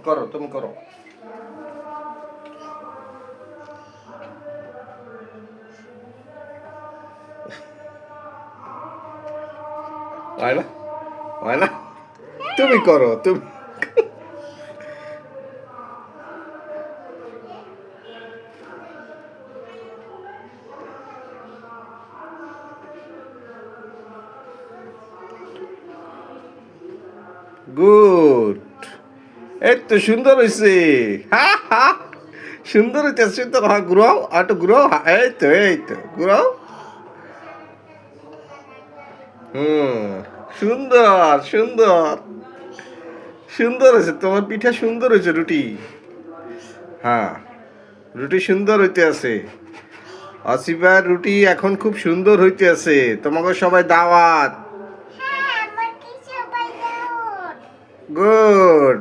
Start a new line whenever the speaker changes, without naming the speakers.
করো, তুমি করো। হয় না, হয় না, তুমি করো, তুমি। গুড। এই তো সুন্দর হয়েছে। হা হা, সুন্দর হইতে, সুন্দর। হ্যাঁ, ঘুরাও, আর একটু ঘুরাও। এই তো, এই তো, ঘুরাও। হুম, সুন্দর, সুন্দর, সুন্দর হয়েছে তোমার পিঠা, সুন্দর হয়েছে রুটি। হ্যাঁ, রুটি সুন্দর হইতে আছে। আসিফার রুটি এখন খুব সুন্দর হইতে আছে। তোমাকে সবাই দাওয়াত। গুড।